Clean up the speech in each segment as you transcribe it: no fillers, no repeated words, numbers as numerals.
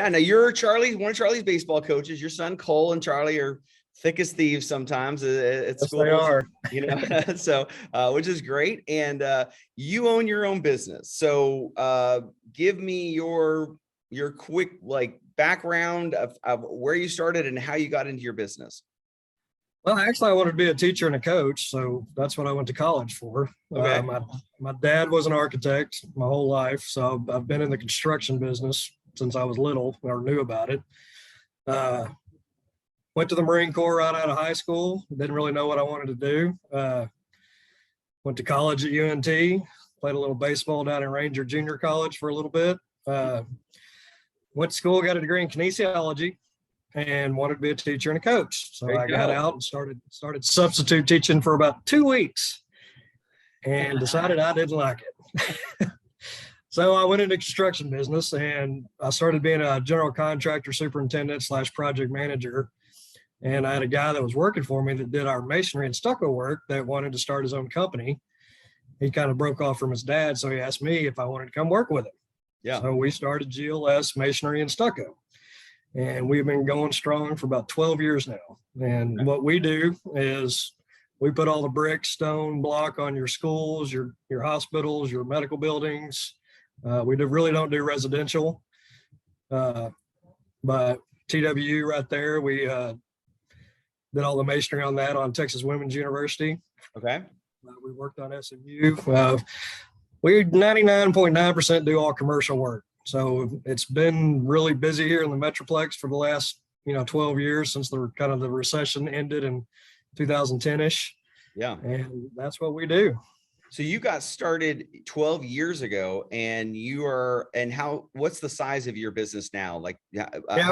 Yeah, now you're Charlie, one of Charlie's baseball coaches. Your son Cole and Charlie are thick as thieves sometimes at Yes, school. they are. So which is great. And you own your own business. So give me your quick like background of where you started and how you got into your business. Well, actually, I wanted to be a teacher and a coach, so that's what I went to college for. Okay. My dad was an architect my whole life, so I've been in the construction business since I was little or knew about it. Went to the Marine Corps right out of high school. Didn't really know what I wanted to do. Went to college at UNT. Played a little baseball down in Ranger Junior College for a little bit. Went to school, got a degree in kinesiology, and wanted to be a teacher and a coach. So I got out and started substitute teaching for about 2 weeks and decided I didn't like it. So I went into construction business and I started being a general contractor, superintendent / project manager. And I had a guy that was working for me that did our masonry and stucco work that wanted to start his own company. He kind of broke off from his dad. So he asked me if I wanted to come work with him. Yeah. So we started GLS Masonry and Stucco. And we've been going strong for about 12 years now. And what we do is we put all the brick, stone, block on your schools, your hospitals, your medical buildings. We really don't do residential. But TWU right there, we did all the masonry on that on Texas Women's University. Okay. We worked on SMU. We 99.9% do all commercial work. So it's been really busy here in the Metroplex for the last, 12 years since the recession ended in 2010-ish. Yeah. And that's what we do. So you got started 12 years ago and what's the size of your business now? Like,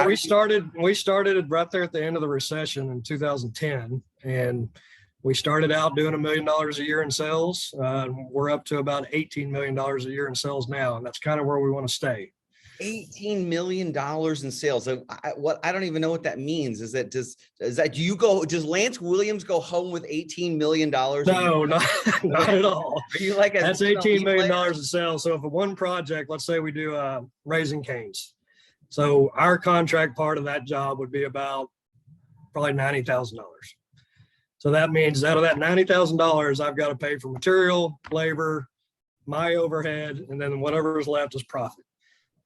we started right there at the end of the recession in 2010. And we started out doing $1 million a year in sales. We're up to about $18 million a year in sales now. And that's kind of where we want to stay. $18 million in sales. So I don't even know what that means. Does Lance Williams go home with $18 million? No, not at all. Are you like that's $18 million in sales. So if one project, let's say we do Raising Cane's. So our contract part of that job would be about probably $90,000. So that means out of that $90,000, I've got to pay for material, labor, my overhead, and then whatever is left is profit.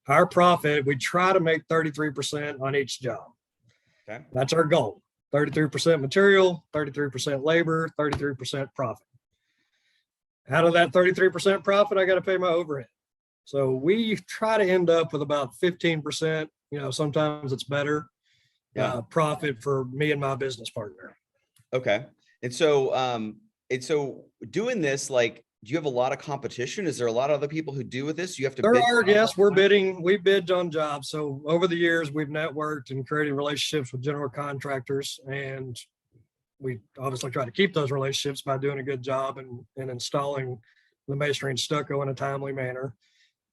Our profit, we try to make 33% on each job. Okay. That's our goal. 33% material, 33% labor, 33% profit. Out of that 33% profit, I got to pay my overhead. So we try to end up with about 15%, sometimes it's better, profit for me and my business partner. Okay. And so doing this, like, do you have a lot of competition? Is there a lot of other people who do with this? You have to bid? Yes, we're bidding. We bid on jobs. So over the years, we've networked and created relationships with general contractors. And we obviously try to keep those relationships by doing a good job and installing the masonry and stucco in a timely manner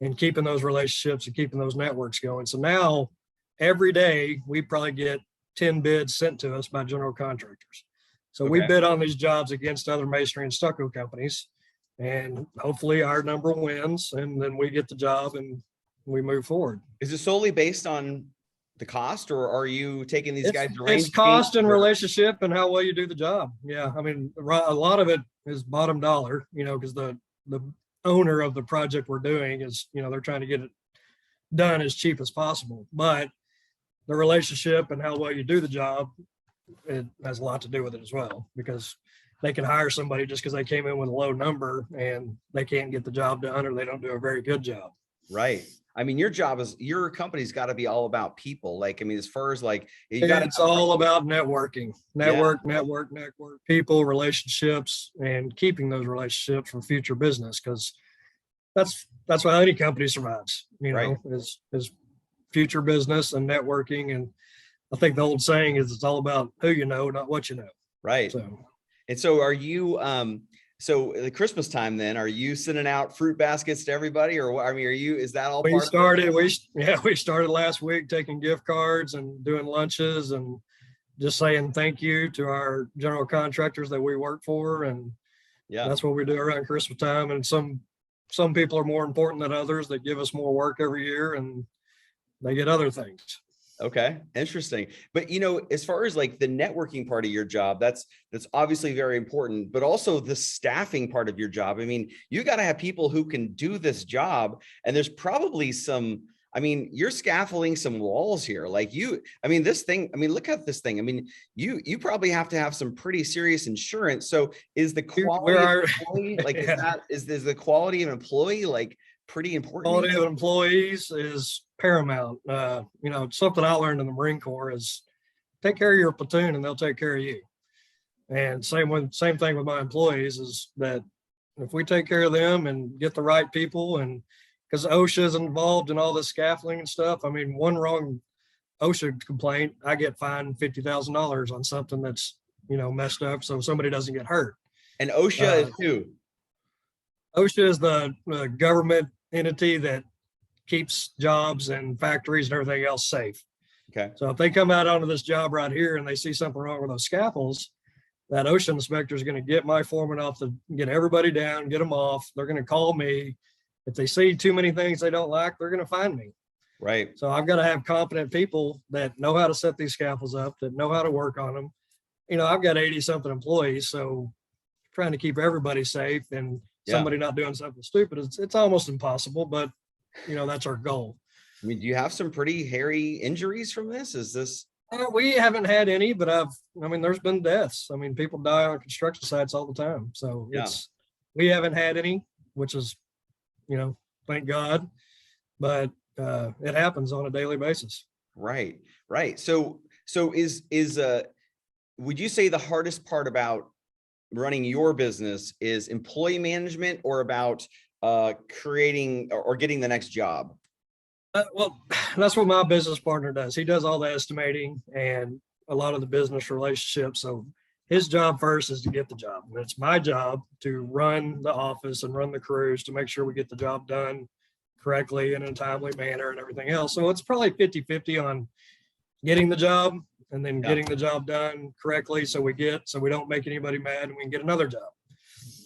and keeping those relationships and keeping those networks going. So now every day we probably get 10 bids sent to us by general contractors. So we bid on these jobs against other masonry and stucco companies. And hopefully our number wins and then we get the job and we move forward. Is it solely based on the cost or are you taking these guys to It's cost and relationship and how well you do the job. Yeah. I mean, a lot of it is bottom dollar, because the owner of the project we're doing is, they're trying to get it done as cheap as possible. But the relationship and how well you do the job, it has a lot to do with it as well, because they can hire somebody just because they came in with a low number and they can't get the job done or they don't do a very good job. Right. I mean, your company's got to be all about people. Like, I mean, as far as like, it's all about networking, network, people, relationships, and keeping those relationships for future business. Cause that's how any company survives, is future business and networking. And I think the old saying is it's all about who you know, not what you know. Right. And so are you, so the Christmas time, then are you sending out fruit baskets to everybody or I mean, is that all we started last week taking gift cards and doing lunches and just saying thank you to our general contractors that we work for. And that's what we do around Christmas time. And some people are more important than others that give us more work every year. And they get other things. Okay, interesting. But as far as like the networking part of your job, that's obviously very important, but also the staffing part of your job. I mean, you got to have people who can do this job, and there's probably some, I mean, you're scaffolding some walls here. Like this thing, I mean, look at this thing. I mean, you probably have to have some pretty serious insurance. So is the quality of employee, like, Yeah. is the quality of employee like pretty important? Quality of employees is paramount. Something I learned in the Marine Corps is take care of your platoon and they'll take care of you. And same thing with my employees is that if we take care of them and get the right people, and because OSHA is involved in all this scaffolding and stuff. I mean, one wrong OSHA complaint, I get fined $50,000 on something that's, messed up, so somebody doesn't get hurt. And OSHA is who? OSHA is the government entity that keeps jobs and factories and everything else safe. Okay. So if they come out onto this job right here and they see something wrong with those scaffolds, that OSHA inspector is going to get my foreman off to get everybody down, get them off. They're going to call me. If they see too many things they don't like, they're going to find me. Right. So I've got to have competent people that know how to set these scaffolds up, that know how to work on them. I've got 80 something employees, so trying to keep everybody safe and somebody not doing something stupid, it's almost impossible, but that's our goal. I mean, do you have some pretty hairy injuries from this? Is this? We haven't had any, but there's been deaths. I mean, people die on construction sites all the time. So we haven't had any, which is, thank God, but it happens on a daily basis. Right. So would you say the hardest part about running your business is employee management, or about creating or getting the next job? Well, that's what my business partner does. He does all the estimating and a lot of the business relationships. So his job first is to get the job. And it's my job to run the office and run the crews to make sure we get the job done correctly and in a timely manner and everything else. So it's probably 50-50 on getting the job and then getting the job done correctly. So we don't make anybody mad and we can get another job.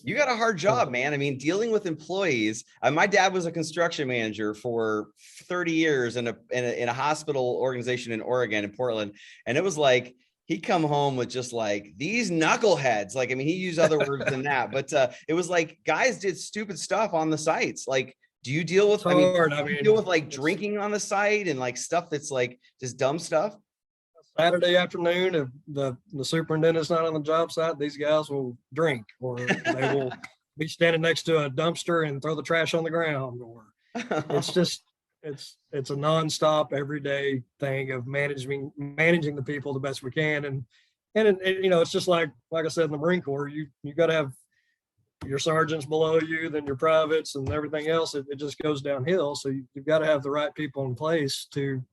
You got a hard job, man. I mean, dealing with employees. My dad was a construction manager for 30 years in a hospital organization in Oregon, in Portland. And it was like, he'd come home with just like these knuckleheads. Like, I mean, he used other words than that, but it was like guys did stupid stuff on the sites. Like, do you deal with, deal with like drinking on the site and like stuff that's like just dumb stuff? Saturday afternoon, if the superintendent's not on the job site, these guys will drink, or they will be standing next to a dumpster and throw the trash on the ground, or it's just, it's a nonstop everyday thing of managing the people the best we can. And it's just like I said, in the Marine Corps, you got to have your sergeants below you, then your privates and everything else. It just goes downhill. So you've got to have the right people in place to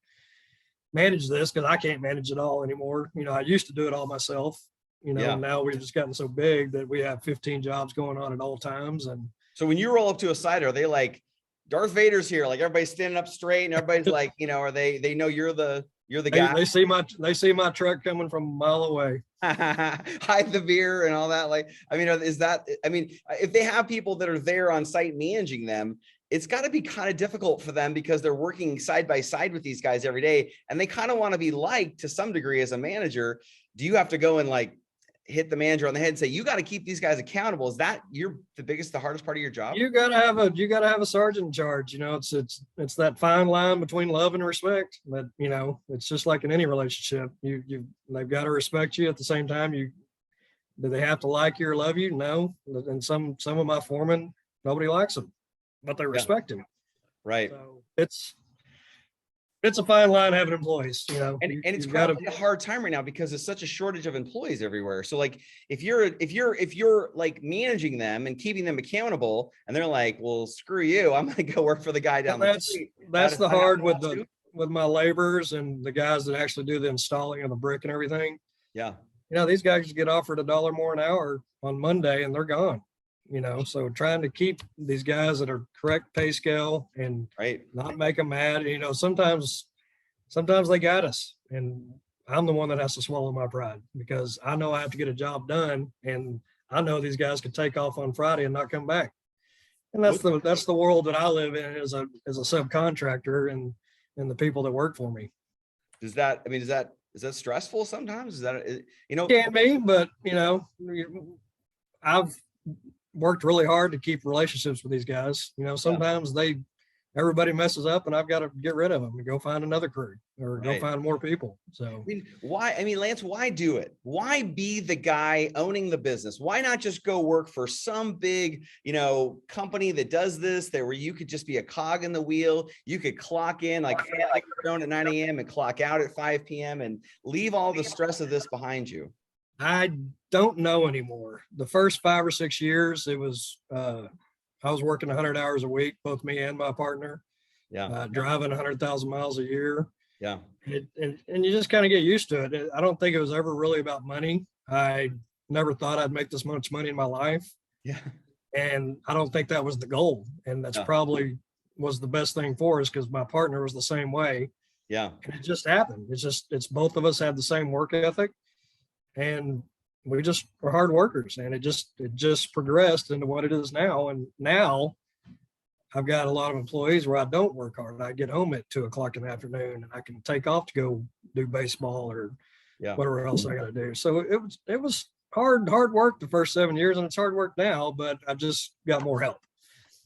manage this, because I can't manage it all anymore. I used to do it all myself, now we've just gotten so big that we have 15 jobs going on at all times. And so when you roll up to a site, are they like, Darth Vader's here, like everybody's standing up straight and everybody's like, are they know you're the guy? They see my truck coming from a mile away. Hide the beer and all that. Like, if they have people that are there on site managing them, it's got to be kind of difficult for them, because they're working side by side with these guys every day, and they kind of want to be liked to some degree as a manager. Do you have to go and like hit the manager on the head and say, you got to keep these guys accountable? Is that the hardest part of your job? You got to have a sergeant in charge. It's that fine line between love and respect. But it's just like in any relationship, they've got to respect you. At the same time, do they have to like you or love you? No. And some of my foremen, nobody likes them, but they respect him. Right. So it's a fine line having employees, and it's probably a hard time right now because there's such a shortage of employees everywhere. So like, if you're like managing them and keeping them accountable, and they're like, well, screw you, I'm going to go work for the guy down the street. That's the hard with my laborers and the guys that actually do the installing of the brick and everything. Yeah. These guys get offered $1 more an hour on Monday and they're gone. So trying to keep these guys that are correct pay scale and not make them mad. Sometimes they got us, and I'm the one that has to swallow my pride, because I know I have to get a job done, and I know these guys could take off on Friday and not come back. And that's the world that I live in as a subcontractor. And and the people that work for me. Does that, I mean, is that stressful sometimes? Is that, you know? Can be, but you know, I've worked really hard to keep relationships with these guys. You know, sometimes everybody messes up and I've got to get rid of them and go find another crew or go Right. find more people. So I mean, why? I mean, Lance, why do it? Why be the guy owning the business? Why not just go work for some big, you know, company that does this, there where you could just be a cog in the wheel? You could clock in like at 9 a.m. and clock out at 5 p.m. and leave all the stress of this behind you. I don't know anymore. The first 5 or 6 years, it was, I was working 100 hours a week, both me and my partner, Yeah. driving 100,000 miles a year. Yeah. And you just kind of get used to it. I don't think it was ever really about money. I never thought I'd make this much money in my life. Yeah. And I don't think that was the goal. And that's probably was the best thing for us because my partner was the same way. Yeah. And it just happened. It's both of us had the same work ethic and we just were hard workers, and it just progressed into what it is now. And now I've got a lot of employees where I don't work hard. I get home at 2 o'clock in the afternoon and I can take off to go do baseball or whatever else I got to do. So it was hard work the first 7 years, and it's hard work now, but I've just got more help.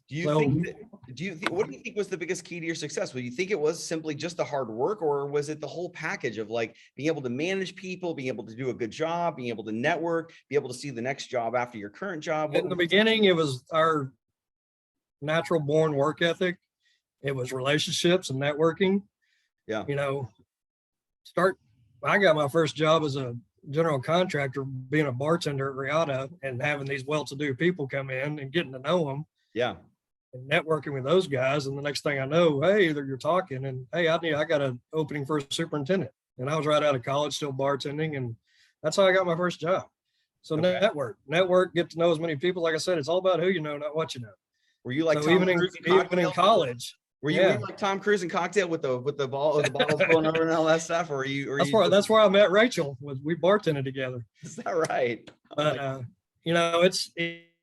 Do you think, what do you think was the biggest key to your success? Do you think it was simply just the hard work, or was it the whole package of like being able to manage people, being able to do a good job, being able to network, be able to see the next job after your current job? In the beginning, it was our natural born work ethic. It was relationships and networking. Yeah. You know, I got my first job as a general contractor, being a bartender at Riata and having these well-to-do people come in and getting to know them. Yeah. And networking with those guys. And the next thing I know, hey, you're talking and hey, I got an opening for a superintendent. And I was right out of college, still bartending. And that's how I got my first job. So network, get to know as many people. Like I said, it's all about who you know, not what you know. Were you like so even in college? Were you like Tom Cruise and Cocktail with the bottles going over and all that stuff? Or that's where I met Rachel. We bartended together. Is that right? But you know, it's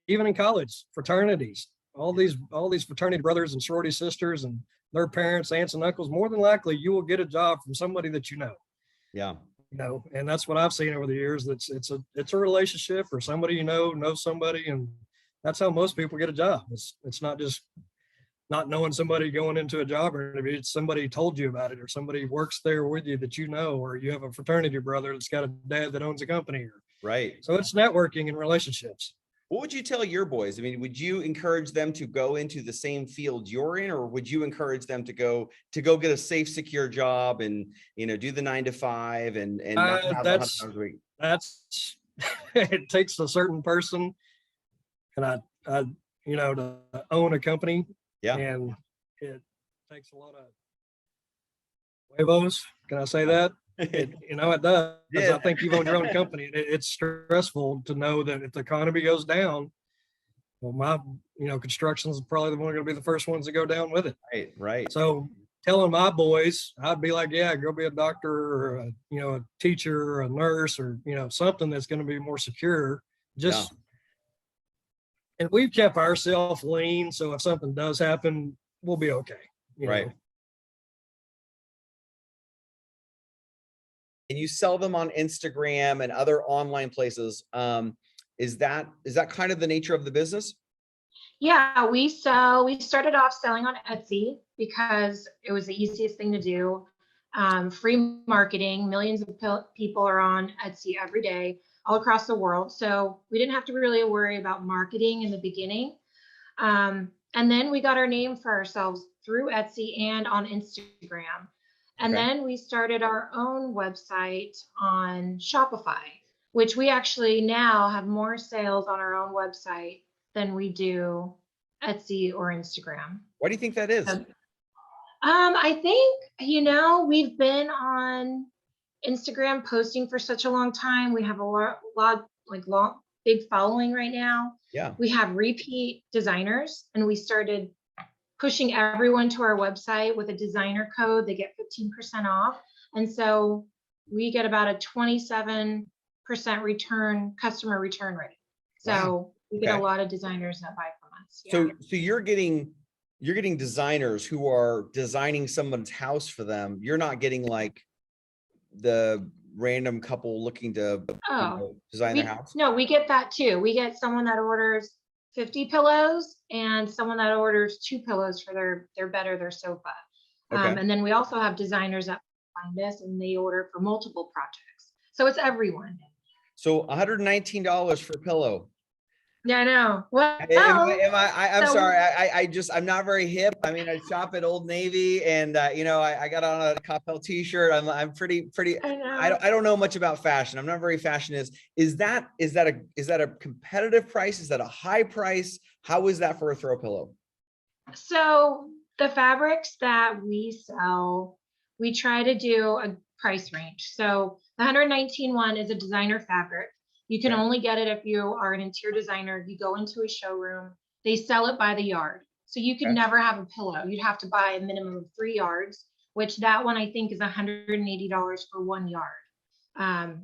even in college, fraternities, all these fraternity brothers and sorority sisters and their parents, aunts and uncles. More than likely, you will get a job from somebody that you know. Yeah. You know, and that's what I've seen over the years. It's a relationship or somebody you know somebody, and that's how most people get a job. It's not just not knowing somebody going into a job interview. It's somebody told you about it, or somebody works there with you that you know, or you have a fraternity brother that's got a dad that owns a company. Right. So it's networking and relationships. What would you tell your boys? I mean, would you encourage them to go into the same field you're in, or would you encourage them to go get a safe, secure job and, you know, do the 9 to 5 and not have 100 hours a week? That's it takes a certain person, and I you know, to own a company. Yeah. And it takes a lot of huevos. Can I say that? You know, it does. I think you've owned your own company. It's stressful to know that if the economy goes down, well, construction is probably the one going to be the first ones to go down with it. Right. So telling my boys, I'd be like, yeah, go be a doctor or a teacher or a nurse or, something that's going to be more secure. And we've kept ourselves lean. So if something does happen, we'll be okay. Right. And you sell them on Instagram and other online places. Is that kind of the nature of the business? Yeah, we started off selling on Etsy because it was the easiest thing to do. Free marketing, millions of people are on Etsy every day, all across the world. So we didn't have to really worry about marketing in the beginning. And then we got our name for ourselves through Etsy and on Instagram. And then we started our own website on Shopify, which we actually now have more sales on our own website than we do Etsy or Instagram. Why do you think that is? I think, we've been on Instagram posting for such a long time. We have a big following right now. Yeah. We have repeat designers, and we started pushing everyone to our website with a designer code. They get 15% off. And so we get about a 27% customer return rate. So we get a lot of designers that buy from us. Yeah. So you're getting you're getting designers who are designing someone's house for them. You're not getting like the random couple looking to Oh, design their house. no, we get that too. We get someone that orders 50 pillows and someone that orders 2 pillows for their bed or their sofa. Okay. And then we also have designers that find us and they order for multiple projects. So it's everyone. So $119 for a pillow. Yeah, I know. I'm so- sorry. I'm not very hip. I mean, I shop at Old Navy and, I got on a Coppell t-shirt. I'm pretty, I don't know much about fashion. I'm not very fashion is that a competitive price? Is that a high price? How is that for a throw pillow? So the fabrics that we sell, we try to do a price range. So the 119 one is a designer fabric. You can only get it if you are an interior designer. You go into a showroom, they sell it by the yard. So you could never have a pillow. You'd have to buy a minimum of 3 yards, which that one I think is $180 for 1 yard.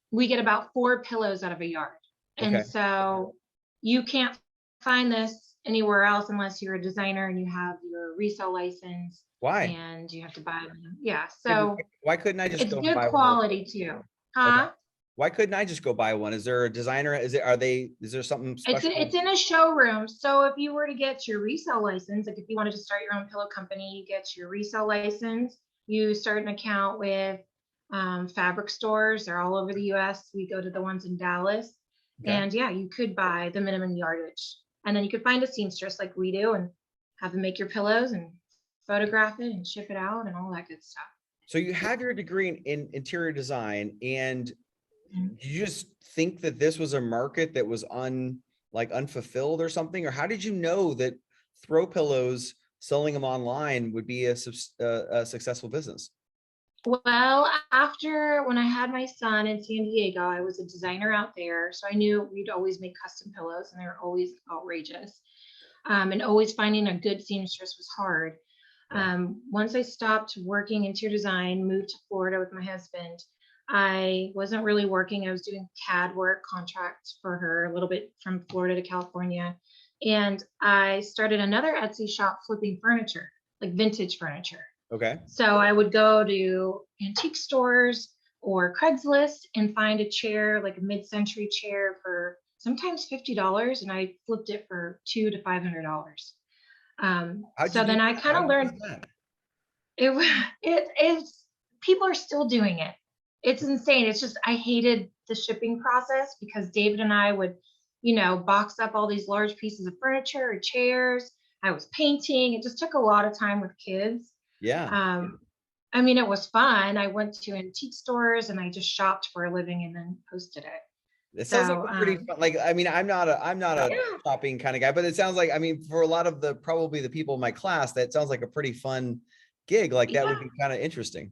We get about 4 pillows out of a yard. And so you can't find this anywhere else unless you're a designer and you have your resale license. Why? And you have to buy them. Yeah. So why couldn't I just it's go good buy quality too. Huh? Okay. Why couldn't I just go buy one? Is there a designer? Is there something special? It's in a showroom. So if you were to get your resale license, like if you wanted to start your own pillow company, you get your resale license, you start an account with fabric stores. They're all over the US. We go to the ones in Dallas. And yeah, you could buy the minimum yardage. And then you could find a seamstress like we do and have them make your pillows and photograph it and ship it out and all that good stuff. So you have your degree in interior design, and you just think that this was a market that was unfulfilled or something? Or how did you know that throw pillows, selling them online would be a successful business? Well, after when I had my son in San Diego, I was a designer out there. So I knew we'd always make custom pillows and they were always outrageous. And always finding a good seamstress was hard. Once I stopped working interior design, moved to Florida with my husband, I wasn't really working. I was doing CAD work, contracts for her, a little bit from Florida to California. And I started another Etsy shop flipping furniture, like vintage furniture. Okay. So I would go to antique stores or Craigslist and find a chair, like a mid-century chair for sometimes $50, and I flipped it for $200 to $500. So then I kind of learned it is, people are still doing it. It's insane. It's just, I hated the shipping process because David and I would, box up all these large pieces of furniture or chairs. I was painting. It just took a lot of time with kids. Yeah. I mean, it was fun. I went to antique stores and I just shopped for a living and then posted it. It sounds like a pretty fun, I'm not a shopping kind of guy, but it sounds like, for a lot of probably the people in my class, that sounds like a pretty fun gig. Like that would be kind of interesting.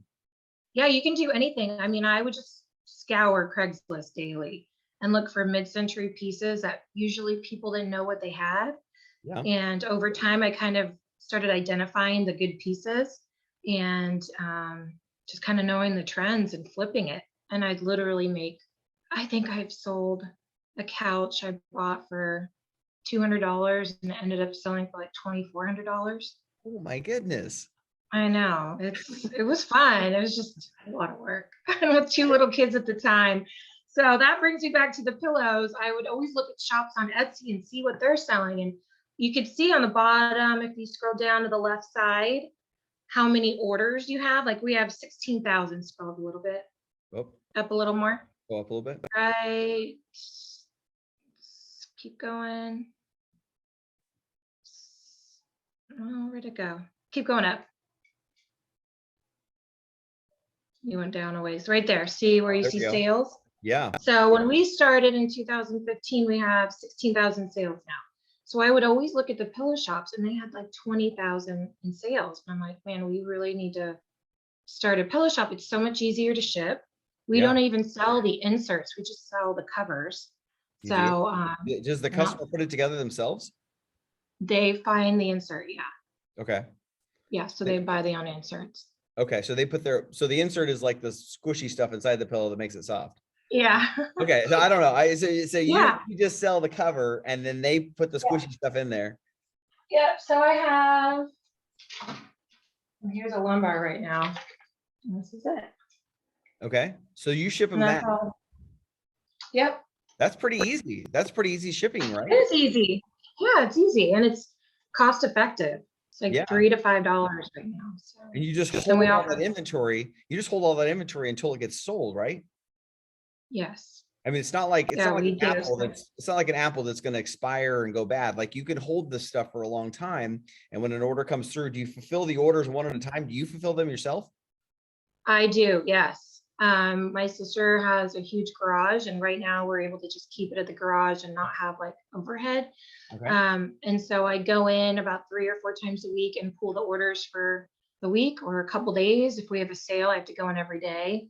Yeah, you can do anything. I would just scour Craigslist daily and look for mid-century pieces that usually people didn't know what they had. Yeah. And over time, I kind of started identifying the good pieces and just kind of knowing the trends and flipping it. And I'd literally I think I've sold a couch I bought for $200 and it ended up selling for like $2,400. Oh my goodness. I know, it was fun. It was just a lot of work with 2 little kids at the time. So that brings me back to the pillows. I would always look at shops on Etsy and see what they're selling. And you could see on the bottom, if you scroll down to the left side, how many orders you have. Like we have 16,000, scroll a little bit. Up a little more. Go up a little bit. Right. Keep going. Oh, where'd it go? Keep going up. You went down a ways. Right there. See where you see sales? Yeah. So when we started in 2015, we have 16,000 sales now. So I would always look at the pillow shops and they had like 20,000 in sales. And I'm like, man, we really need to start a pillow shop. It's so much easier to ship. We don't even sell the inserts. We just sell the covers. So does the customer put it together themselves? They find the insert. Yeah. Okay. Yeah. So they buy the own inserts. Okay. So they put so the insert is like the squishy stuff inside the pillow that makes it soft. Yeah. Okay. So I don't know. So you just sell the cover and then they put the squishy stuff in there. Yep. So I have, here's a lumbar right now. And this is it. Okay. So you ship them And that's that. all. Yep. That's pretty easy. That's pretty easy shipping, It right? is easy. Yeah, it's easy and it's cost effective. It's like Yeah. $3 to $5 right now. So, And you just and we hold all that offer, inventory. You just hold all that inventory until it gets sold, right? yes. I mean, it's not like Yeah, an we do. apple it's not like an apple that's going to expire and go bad. Like you can hold this stuff for a long time. And when an order comes through, do you fulfill the orders one at a time? Do you fulfill them yourself? I do, yes. My sister has a huge garage and right now we're able to just keep it at the garage and not have like overhead. Okay. And so I go in about 3 or 4 times a week and pull the orders for the week or a couple days. If we have a sale, I have to go in every day.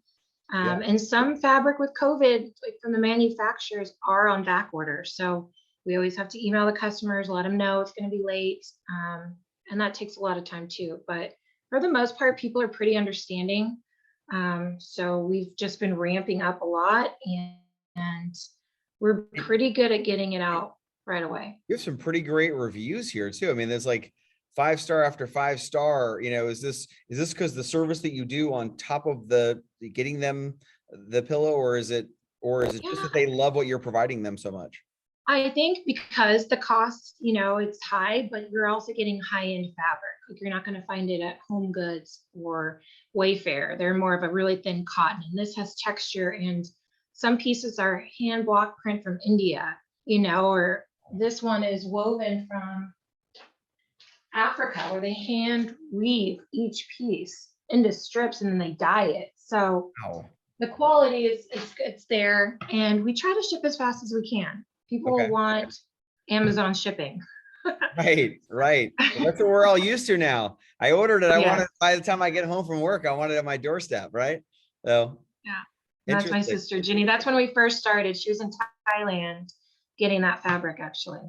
Yeah. And some fabric with COVID, like from the manufacturers, are on back order. So we always have to email the customers, let them know it's going to be late. And that takes a lot of time too. But for the most part, people are pretty understanding. So we've just been ramping up a lot and we're pretty good at getting it out right away. You have some pretty great reviews here too. I mean, there's like 5-star after 5-star. You know, is this because the service that you do on top of the getting them the pillow, or is it just that they love what you're providing them so much? I think because the cost, it's high, but you're also getting high-end fabric. Like you're not going to find it at Home Goods or Wayfair. They're more of a really thin cotton, and this has texture. And some pieces are hand block print from India, or this one is woven from Africa, where they hand weave each piece into strips and then they dye it. So Wow. the quality is it's there, and we try to ship as fast as we can. People Okay. want Amazon shipping. Right. Well, that's what we're all used to now. I ordered it. I want it by the time I get home from work. I want it at my doorstep. Right. So Yeah. That's my sister, Ginny. That's when we first started. She was in Thailand getting that fabric, actually.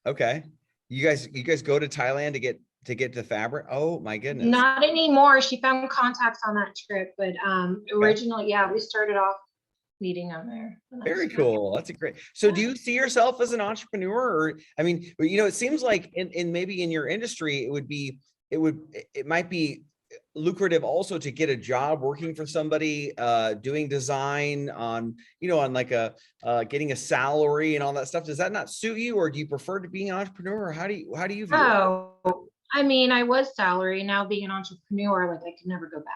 Okay. You guys go to Thailand to get the fabric? Oh my goodness. Not anymore. She found contacts on that trip, but originally, yeah, we started off meeting them there. Very cool. That's a great. So do you see yourself as an entrepreneur, or I mean, it seems like in maybe in your industry, it might be lucrative also to get a job working for somebody doing design on like a getting a salary and all that stuff. Does that not suit you, or do you prefer to be an entrepreneur, or how do you view it? Oh, I mean, I was salary. Now being an entrepreneur, like I could never go back.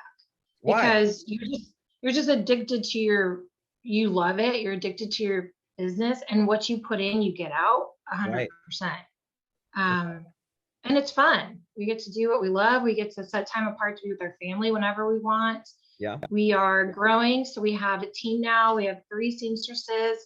Why? Because you're just addicted to you love it. You're addicted to your business, and what you put in, you get out 100%. And it's fun. We get to do what we love. We get to set time apart to be with our family whenever we want. Yeah. We are growing. So we have a team now. We have 3 seamstresses,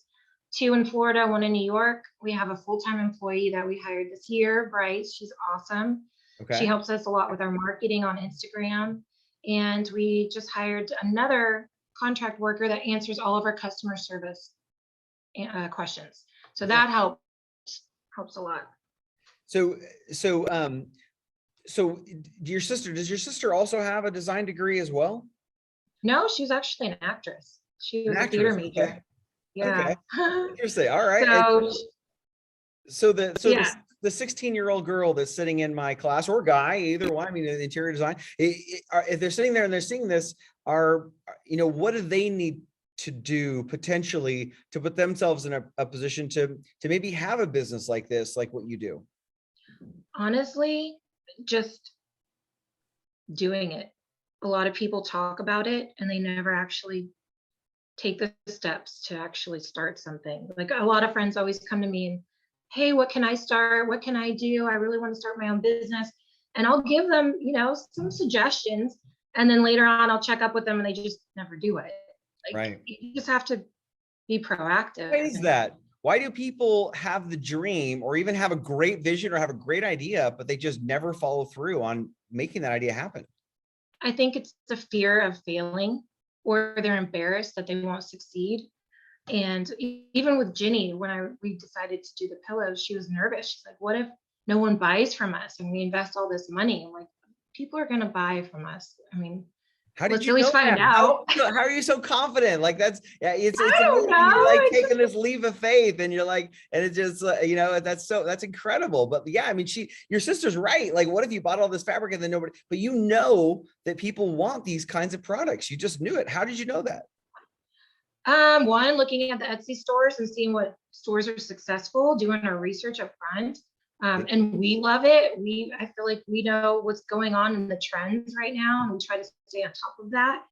2 in Florida, 1 in New York. We have a full-time employee that we hired this year, Bryce. She's awesome. Okay. She helps us a lot with our marketing on Instagram. And we just hired another contract worker that answers all of our customer service questions. So that helps a lot. So does your sister also have a design degree as well? No, she was actually an actress. She was a theater major. Okay. Yeah. Okay. Interesting. All right. So the 16-year-old girl that's sitting in my class, or guy, either one, I mean, in interior design, if they're sitting there and they're seeing this, what do they need to do potentially to put themselves in a position to maybe have a business like this, like what you do? Honestly, just doing it. A lot of people talk about it and they never actually take the steps to actually start something. Like a lot of friends always come to me and, hey, what can I start? What can I do? I really want to start my own business. And I'll give them, some suggestions. And then later on, I'll check up with them and they just never do it. Like, you just have to be proactive. Why is that? Why do people have the dream or even have a great vision or have a great idea, but they just never follow through on making that idea happen? I think it's the fear of failing, or they're embarrassed that they won't succeed. And even with Ginny, when we decided to do the pillows, she was nervous. She's like, what if no one buys from us and we invest all this money? I'm like, people are going to buy from us. I mean, How did Let's you at least know find that? out. How are you so confident? Like yeah, it's I don't amazing. know. You're like It's taking this leap of faith and you're like, and it just, that's incredible. But yeah, I mean, your sister's right. Like, what if you bought all this fabric and then nobody, but you know that people want these kinds of products. You just knew it. How did you know that? One, looking at the Etsy stores and seeing what stores are successful, doing our research up front. And we love it. I feel like we know what's going on in the trends right now, and we try to stay on top of that.